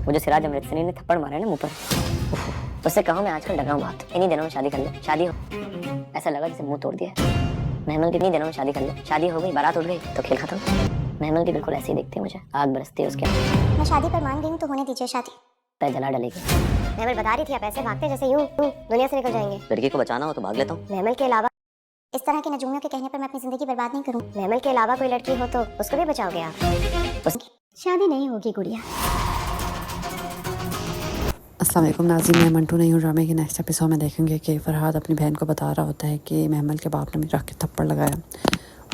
वो जो सिराज अमृतसरी ने थप्पड़ मारा है ना मुंह पर, उससे कहो मैं आजकल डर रहा हूँ बहुत। इन्हीं दिनों में शादी कर ले, शादी हो, ऐसा लगा जैसे मुंह तोड़ दिया। महमल कितनी दिनों में शादी कर ले, शादी हो गई, बारात उठ गई तो खेल खत्म। महमल की बिल्कुल ऐसी ही दिखती है मुझे, आग बरसती है उसके अंदर। मैं शादी पर मान गई हूँ तो होने दीजिए शादी। तय जला डलेगी। महमल बता रही थी आप ऐसे भागते जैसे यूं दुनिया से निकल जाएंगे। लड़की को बचाना हो तो भाग लेता हूँ। महमल के अलावा इस तरह के नजूमियों के कहने पर मैं अपनी जिंदगी बर्बाद नहीं करूँ। महमल के अलावा कोई लड़की हो तो उसको भी बचाओगे आप? शादी नहीं होगी गुड़िया। अस्सलाम वालेकुम नाज़रीन, मैं मंटू नहीं हूँ। ड्रामे के नेक्स्ट एपिसोड में देखेंगे कि फरहाद अपनी बहन को बता रहा होता है कि महमल के बाप ने भी रख के थप्पड़ लगाया।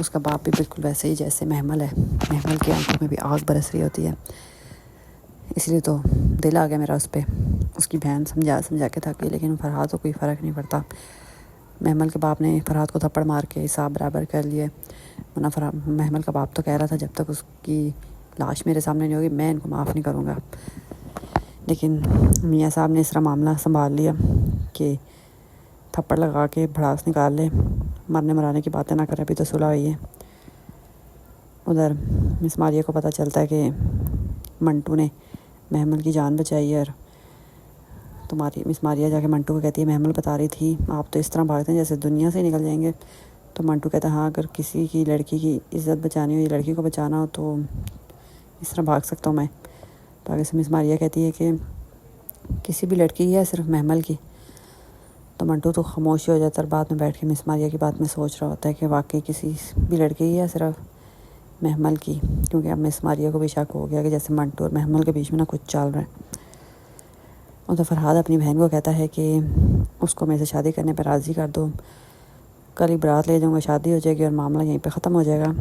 उसका बाप भी बिल्कुल वैसे ही जैसे महमल है। महमल की आंखों में भी आग बरस रही होती है, इसलिए तो दिल आ गया मेरा उस पर। उसकी बहन समझा के थक गई, लेकिन फरहाद को कोई फ़र्क नहीं पड़ता। महमल के बाप ने फरहाद को थप्पड़ मार के हिसाब बराबर कर लिए। वरना महमल का बाप तो कह रहा था जब तक उसकी लाश मेरे सामने नहीं होगी मैं इनको माफ़ नहीं करूँगा। लेकिन मियाँ साहब ने इस तरह मामला संभाल लिया कि थप्पड़ लगा के भड़ास निकाल ले, मरने मराने की बातें ना करे, अभी तो सुलह हुई है। उधर मिस मारिया को पता चलता है कि मंटू ने महमल की जान बचाई है। और मिस मारिया जाके मंटू को कहती है महमल बता रही थी आप तो इस तरह भागते हैं जैसे दुनिया से निकल जाएंगे। तो मंटू कहता है हाँ, अगर किसी की लड़की की इज़्ज़त बचानी हो या लड़की को बचाना हो तो इस तरह भाग सकता हूँ मैं। तो आगे से मिस मारिया कहती है कि किसी भी लड़की की है सिर्फ महमल की। तो मंटू तो खामोश हो जाता है और बाद में बैठ के मिस मारिया की बात में सोच रहा होता है कि वाकई किसी भी लड़की की है सिर्फ महमल की, क्योंकि अब मिस मारिया को भी शक हो गया कि जैसे मंटू और महमल के बीच में ना कुछ चल रहा है। और तो फरहाद अपनी बहन को कहता है कि उसको मेरे से शादी करने पर राज़ी कर दो, कल ही बारात ले जाऊँगा, शादी हो जाएगी और मामला यहीं पे ख़त्म हो जाएगा।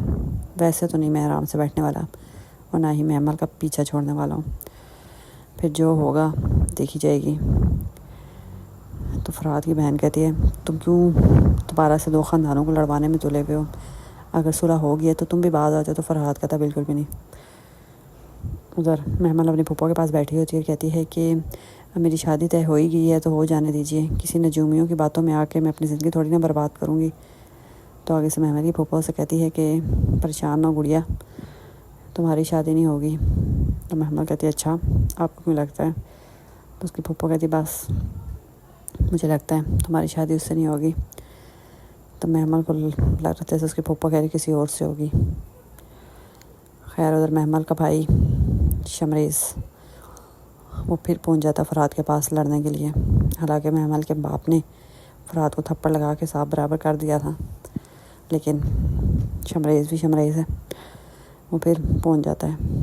वैसे तो नहीं मैं आराम से बैठने वाला और ना ही महमल का पीछा छोड़ने वाला हूँ, फिर जो होगा देखी जाएगी। तो फरहाद की बहन कहती है तुम क्यों दोबारा से दो ख़ानदानों को लड़वाने में तुले हुए हो, अगर सुलह हो गई है तो तुम भी बाज आ जाओ। तो फरहाद कहता बिल्कुल भी नहीं। उधर महमल अपनी फूफा के पास बैठी होती है और कहती है कि मेरी शादी तय हो ही गई है तो हो जाने दीजिए, किसी नजूमियों की बातों में आके मैं अपनी ज़िंदगी थोड़ी ना बर्बाद करूँगी। तो आगे से महमल की फूफा से कहती है कि परेशान ना गुड़िया, तुम्हारी शादी नहीं होगी। तो महमल कहती है अच्छा आपको क्यों लगता है? तो उसकी फूफा कहती बस मुझे लगता है तुम्हारी शादी उससे नहीं होगी। तो महमल को लग रहा था जैसे उसकी फूफा कह रही किसी और से होगी। खैर उधर महमल का भाई शमरेज़ वो फिर पहुंच जाता फरहाद के पास लड़ने के लिए। हालांकि महमल के बाप ने फरहाद को थप्पड़ लगा के साफ बराबर कर दिया था, लेकिन शमरेज़ भी शमरेज़ है, वो फिर पहुंच जाता है।